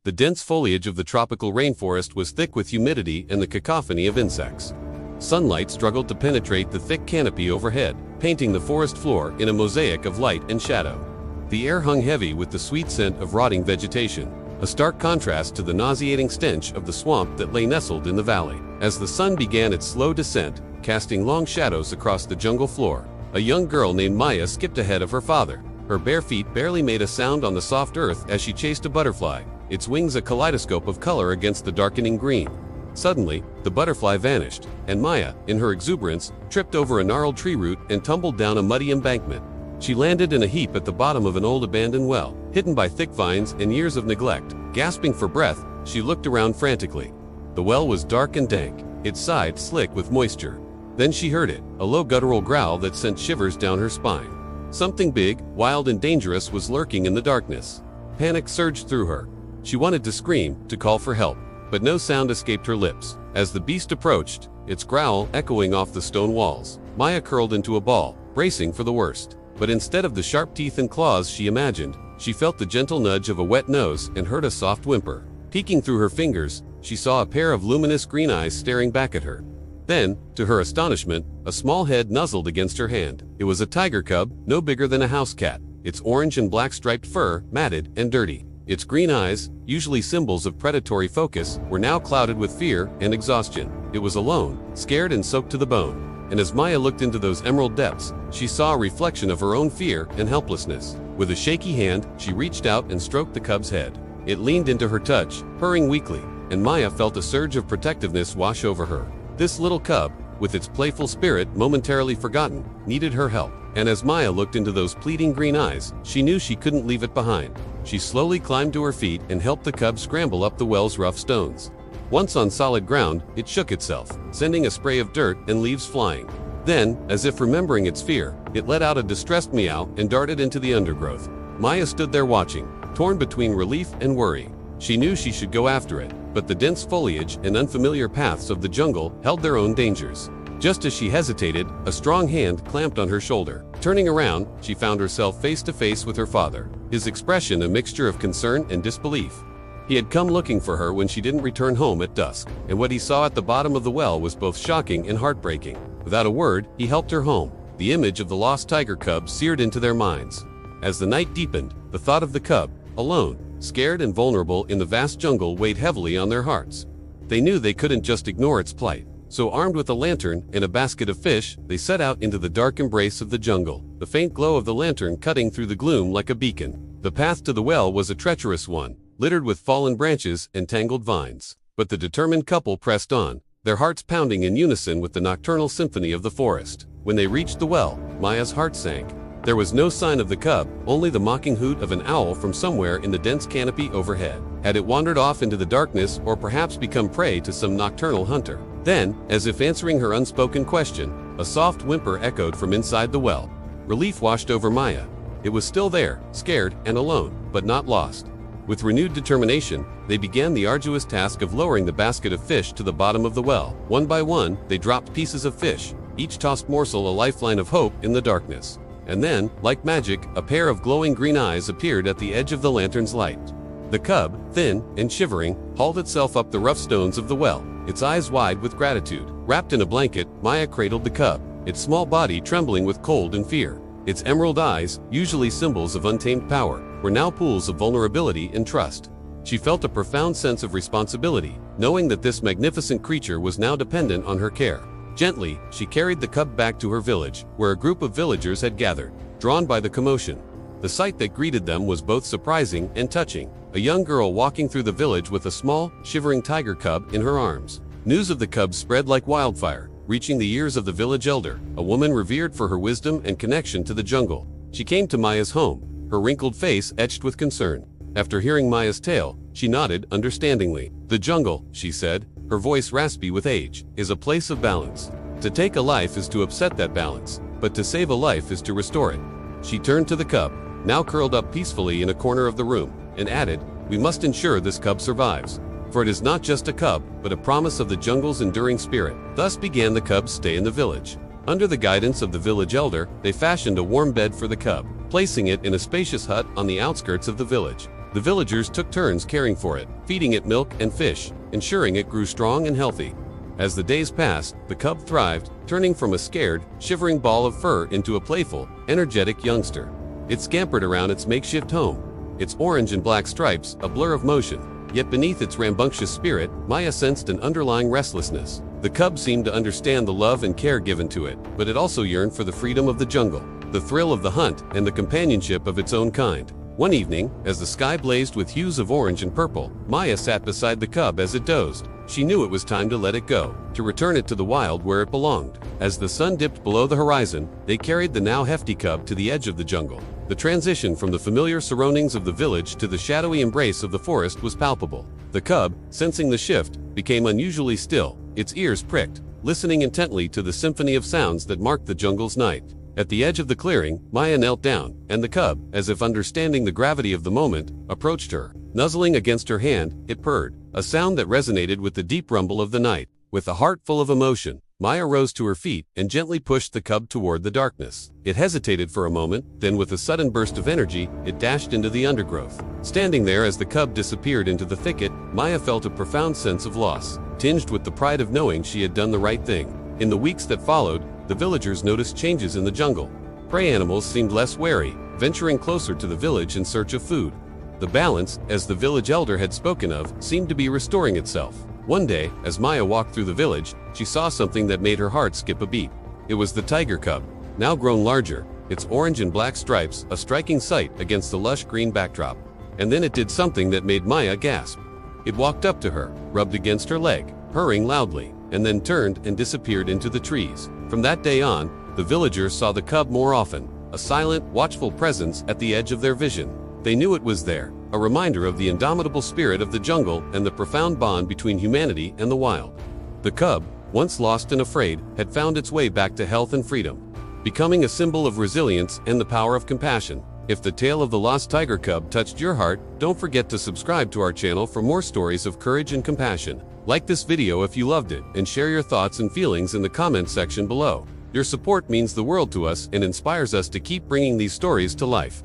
The dense foliage of the tropical rainforest was thick with humidity and the cacophony of insects. Sunlight struggled to penetrate the thick canopy overhead, painting the forest floor in a mosaic of light and shadow. The air hung heavy with the sweet scent of rotting vegetation, a stark contrast to the nauseating stench of the swamp that lay nestled in the valley. As the sun began its slow descent, casting long shadows across the jungle floor, a young girl named Maya skipped ahead of her father. Her bare feet barely made a sound on the soft earth as she chased a butterfly, its wings a kaleidoscope of color against the darkening green. Suddenly, the butterfly vanished, and Maya, in her exuberance, tripped over a gnarled tree root and tumbled down a muddy embankment. She landed in a heap at the bottom of an old abandoned well, hidden by thick vines and years of neglect. Gasping for breath, she looked around frantically. The well was dark and dank, its sides slick with moisture. Then she heard it, a low guttural growl that sent shivers down her spine. Something big, wild and dangerous was lurking in the darkness. Panic surged through her. She wanted to scream, to call for help, but no sound escaped her lips. As the beast approached, its growl echoing off the stone walls, Maya curled into a ball, bracing for the worst. But instead of the sharp teeth and claws she imagined, she felt the gentle nudge of a wet nose and heard a soft whimper. Peeking through her fingers, she saw a pair of luminous green eyes staring back at her. Then, to her astonishment, a small head nuzzled against her hand. It was a tiger cub, no bigger than a house cat, its orange and black striped fur matted and dirty. Its green eyes, usually symbols of predatory focus, were now clouded with fear and exhaustion. It was alone, scared and soaked to the bone. And as Maya looked into those emerald depths, she saw a reflection of her own fear and helplessness. With a shaky hand, she reached out and stroked the cub's head. It leaned into her touch, purring weakly, and Maya felt a surge of protectiveness wash over her. This little cub, with its playful spirit momentarily forgotten, needed her help. And as Maya looked into those pleading green eyes, she knew she couldn't leave it behind. She slowly climbed to her feet and helped the cub scramble up the well's rough stones. Once on solid ground, it shook itself, sending a spray of dirt and leaves flying. Then, as if remembering its fear, it let out a distressed meow and darted into the undergrowth. Maya stood there watching, torn between relief and worry. She knew she should go after it, but the dense foliage and unfamiliar paths of the jungle held their own dangers. Just as she hesitated, a strong hand clamped on her shoulder. Turning around, she found herself face to face with her father, his expression a mixture of concern and disbelief. He had come looking for her when she didn't return home at dusk, and what he saw at the bottom of the well was both shocking and heartbreaking. Without a word, he helped her home. The image of the lost tiger cub seared into their minds. As the night deepened, the thought of the cub, alone, scared and vulnerable in the vast jungle, weighed heavily on their hearts. They knew they couldn't just ignore its plight. So armed with a lantern and a basket of fish, they set out into the dark embrace of the jungle, the faint glow of the lantern cutting through the gloom like a beacon. The path to the well was a treacherous one, littered with fallen branches and tangled vines. But the determined couple pressed on, their hearts pounding in unison with the nocturnal symphony of the forest. When they reached the well, Maya's heart sank. There was no sign of the cub, only the mocking hoot of an owl from somewhere in the dense canopy overhead. Had it wandered off into the darkness or perhaps become prey to some nocturnal hunter? Then, as if answering her unspoken question, a soft whimper echoed from inside the well. Relief washed over Maya. It was still there, scared and alone, but not lost. With renewed determination, they began the arduous task of lowering the basket of fish to the bottom of the well. One by one, they dropped pieces of fish, each tossed morsel a lifeline of hope in the darkness. And then, like magic, a pair of glowing green eyes appeared at the edge of the lantern's light. The cub, thin and shivering, hauled itself up the rough stones of the well, its eyes wide with gratitude. Wrapped in a blanket, Maya cradled the cub, its small body trembling with cold and fear. Its emerald eyes, usually symbols of untamed power, were now pools of vulnerability and trust. She felt a profound sense of responsibility, knowing that this magnificent creature was now dependent on her care. Gently, she carried the cub back to her village, where a group of villagers had gathered, drawn by the commotion. The sight that greeted them was both surprising and touching. A young girl walking through the village with a small, shivering tiger cub in her arms. News of the cub spread like wildfire, reaching the ears of the village elder, a woman revered for her wisdom and connection to the jungle. She came to Maya's home, her wrinkled face etched with concern. After hearing Maya's tale, she nodded understandingly. "The jungle," she said, her voice raspy with age, "is a place of balance. To take a life is to upset that balance, but to save a life is to restore it." She turned to the cub, now curled up peacefully in a corner of the room, and added, "We must ensure this cub survives. For it is not just a cub, but a promise of the jungle's enduring spirit." Thus began the cub's stay in the village. Under the guidance of the village elder, they fashioned a warm bed for the cub, placing it in a spacious hut on the outskirts of the village. The villagers took turns caring for it, feeding it milk and fish, ensuring it grew strong and healthy. As the days passed, the cub thrived, turning from a scared, shivering ball of fur into a playful, energetic youngster. It scampered around its makeshift home, its orange and black stripes a blur of motion. Yet beneath its rambunctious spirit, Maya sensed an underlying restlessness. The cub seemed to understand the love and care given to it, but it also yearned for the freedom of the jungle, the thrill of the hunt, and the companionship of its own kind. One evening, as the sky blazed with hues of orange and purple, Maya sat beside the cub as it dozed. She knew it was time to let it go, to return it to the wild where it belonged. As the sun dipped below the horizon, they carried the now hefty cub to the edge of the jungle. The transition from the familiar surroundings of the village to the shadowy embrace of the forest was palpable. The cub, sensing the shift, became unusually still, its ears pricked, listening intently to the symphony of sounds that marked the jungle's night. At the edge of the clearing, Maya knelt down, and the cub, as if understanding the gravity of the moment, approached her. Nuzzling against her hand, it purred, a sound that resonated with the deep rumble of the night. With a heart full of emotion, Maya rose to her feet and gently pushed the cub toward the darkness. It hesitated for a moment, then with a sudden burst of energy, it dashed into the undergrowth. Standing there as the cub disappeared into the thicket, Maya felt a profound sense of loss, tinged with the pride of knowing she had done the right thing. In the weeks that followed, the villagers noticed changes in the jungle. Prey animals seemed less wary, venturing closer to the village in search of food. The balance, as the village elder had spoken of, seemed to be restoring itself. One day, as Maya walked through the village, she saw something that made her heart skip a beat. It was the tiger cub, now grown larger, its orange and black stripes a striking sight against the lush green backdrop. And then it did something that made Maya gasp. It walked up to her, rubbed against her leg, purring loudly, and then turned and disappeared into the trees. From that day on, the villagers saw the cub more often, a silent, watchful presence at the edge of their vision. They knew it was there, a reminder of the indomitable spirit of the jungle and the profound bond between humanity and the wild. The cub, once lost and afraid, had found its way back to health and freedom, becoming a symbol of resilience and the power of compassion. If the tale of the lost tiger cub touched your heart, don't forget to subscribe to our channel for more stories of courage and compassion. Like this video if you loved it, and share your thoughts and feelings in the comments section below. Your support means the world to us and inspires us to keep bringing these stories to life.